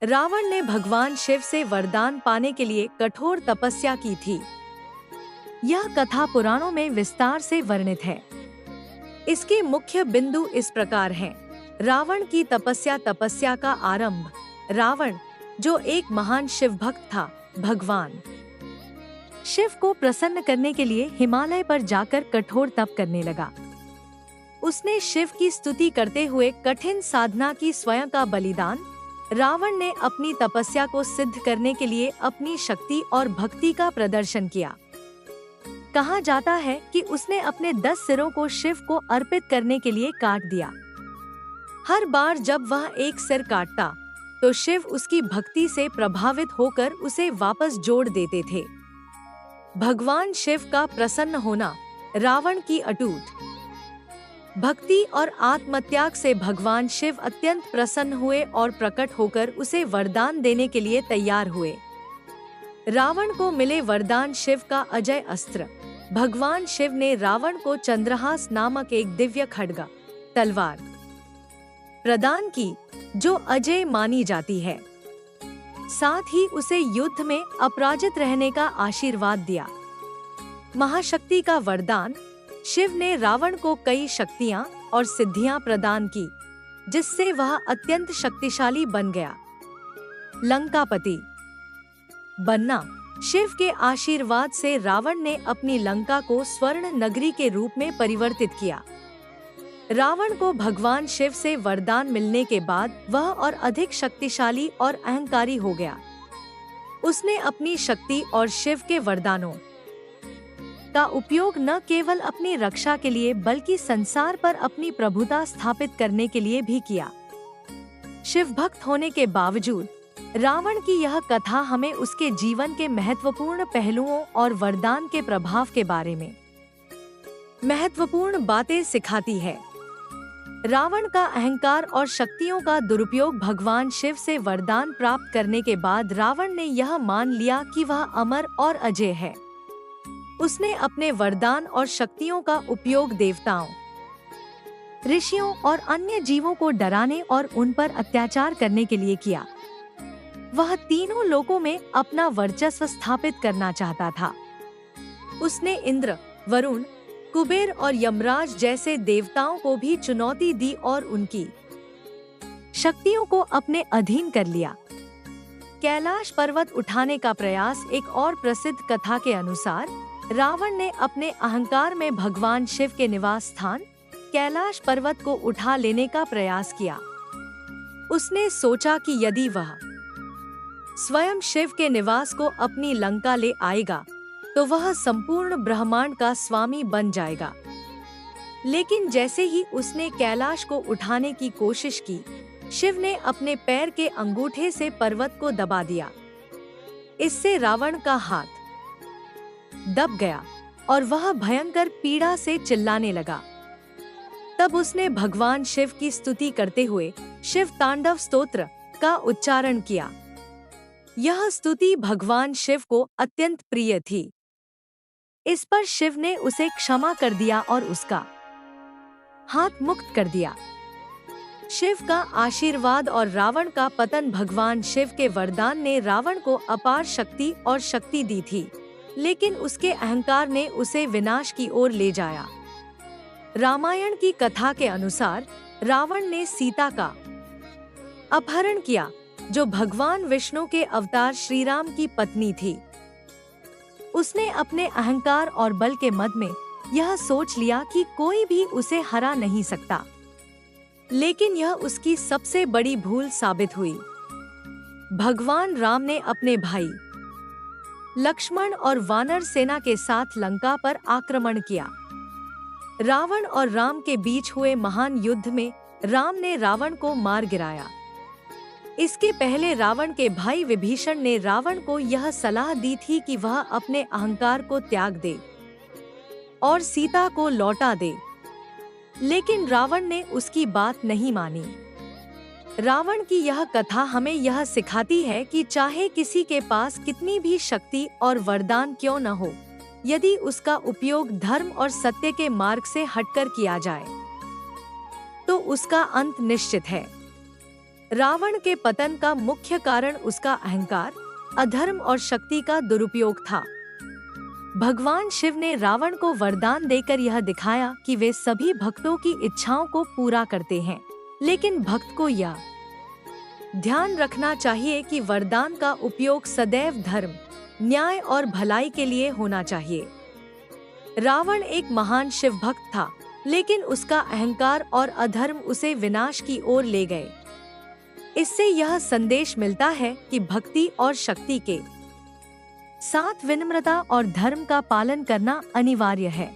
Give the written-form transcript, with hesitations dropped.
रावण ने भगवान शिव से वरदान पाने के लिए कठोर तपस्या की थी। यह कथा पुराणों में विस्तार से वर्णित है। इसके मुख्य बिंदु इस प्रकार हैं। रावण की तपस्या का आरंभ। रावण, जो एक महान शिव भक्त था, भगवान शिव को प्रसन्न करने के लिए हिमालय पर जाकर कठोर तप करने लगा। उसने शिव की स्तुति करते हुए कठिन साधना की, स्वयं का बलिदान। रावण ने अपनी तपस्या को सिद्ध करने के लिए अपनी शक्ति और भक्ति का प्रदर्शन किया। कहा जाता है कि उसने अपने 10 सिरों को शिव को अर्पित करने के लिए काट दिया। हर बार जब वह एक सिर काटता, तो शिव उसकी भक्ति से प्रभावित होकर उसे वापस जोड़ देते थे। भगवान शिव का प्रसन्न होना। रावण की अटूट भक्ति और आत्मत्याग से भगवान शिव अत्यंत प्रसन्न हुए और प्रकट होकर उसे वरदान देने के लिए तैयार हुए। रावण को मिले वरदान शिव का अजय अस्त्र। भगवान शिव ने रावण को चंद्रहास नामक एक दिव्य खड्ग, तलवार प्रदान की, जो अजय मानी जाती है। साथ ही उसे युद्ध में अपराजित रहने का आशीर्वाद दिया। महाशक्ति का वरदान। शिव ने रावण को कई शक्तियां और सिद्धियां प्रदान की, जिससे वह अत्यंत शक्तिशाली बन गया। लंकापति बनना। शिव के आशीर्वाद से रावण ने अपनी लंका को स्वर्ण नगरी के रूप में परिवर्तित किया। रावण को भगवान शिव से वरदान मिलने के बाद वह और अधिक शक्तिशाली और अहंकारी हो गया। उसने अपनी शक्ति और शिव के वरदानों का उपयोग न केवल अपनी रक्षा के लिए बल्कि संसार पर अपनी प्रभुता स्थापित करने के लिए भी किया। शिव भक्त होने के बावजूद रावण की यह कथा हमें उसके जीवन के महत्वपूर्ण पहलुओं और वरदान के प्रभाव के बारे में महत्वपूर्ण बातें सिखाती है। रावण का अहंकार और शक्तियों का दुरुपयोग। भगवान शिव से वरदान प्राप्त करने के बाद रावण ने यह मान लिया कि वह अमर और अजय है। उसने अपने वरदान और शक्तियों का उपयोग देवताओं, ऋषियों और अन्य जीवों को डराने और उन पर अत्याचार करने के लिए किया। वह तीनों लोकों में अपना वर्चस्व स्थापित करना चाहता था। उसने इंद्र, वरुण, कुबेर और यमराज जैसे देवताओं को भी चुनौती दी और उनकी शक्तियों को अपने अधीन कर लिया। कैलाश पर्वत उठाने का प्रयास। एक और प्रसिद्ध कथा के अनुसार रावण ने अपने अहंकार में भगवान शिव के निवास स्थान कैलाश पर्वत को उठा लेने का प्रयास किया। उसने सोचा कि यदि वह स्वयं शिव के निवास को अपनी लंका ले आएगा, तो वह संपूर्ण ब्रह्मांड का स्वामी बन जाएगा। लेकिन जैसे ही उसने कैलाश को उठाने की कोशिश की, शिव ने अपने पैर के अंगूठे से पर्वत को दबा दिया। इससे रावण का हाथ दब गया और वह भयंकर पीड़ा से चिल्लाने लगा। तब उसने भगवान शिव की स्तुति करते हुए शिव तांडव स्तोत्र का उच्चारण किया। यह स्तुति भगवान शिव को अत्यंत प्रिय थी। इस पर शिव ने उसे क्षमा कर दिया और उसका हाथ मुक्त कर दिया। शिव का आशीर्वाद और रावण का पतन। भगवान शिव के वरदान ने रावण को अपार शक्ति और शक्ति दी थी, लेकिन उसके अहंकार ने उसे विनाश की ओर ले जाया। रामायण की कथा के अनुसार रावण ने सीता का अपहरण किया, जो भगवान विष्णु के अवतार श्री राम की पत्नी थी। उसने अपने अहंकार और बल के मद में यह सोच लिया कि कोई भी उसे हरा नहीं सकता, लेकिन यह उसकी सबसे बड़ी भूल साबित हुई। भगवान राम ने अपने भाई लक्ष्मण और वानर सेना के साथ लंका पर आक्रमण किया। रावण और राम के बीच हुए महान युद्ध में राम ने रावण को मार गिराया। इसके पहले रावण के भाई विभीषण ने रावण को यह सलाह दी थी कि वह अपने अहंकार को त्याग दे और सीता को लौटा दे, लेकिन रावण ने उसकी बात नहीं मानी। रावण की यह कथा हमें यह सिखाती है कि चाहे किसी के पास कितनी भी शक्ति और वरदान क्यों न हो, यदि उसका उपयोग धर्म और सत्य के मार्ग से हटकर किया जाए, तो उसका अंत निश्चित है। रावण के पतन का मुख्य कारण उसका अहंकार, अधर्म और शक्ति का दुरुपयोग था। भगवान शिव ने रावण को वरदान देकर यह दिखाया कि वे सभी भक्तों की इच्छाओं को पूरा करते हैं, लेकिन भक्त को यह ध्यान रखना चाहिए कि वरदान का उपयोग सदैव धर्म, न्याय और भलाई के लिए होना चाहिए। रावण एक महान शिव भक्त था, लेकिन उसका अहंकार और अधर्म उसे विनाश की ओर ले गए। इससे यह संदेश मिलता है कि भक्ति और शक्ति के साथ विनम्रता और धर्म का पालन करना अनिवार्य है।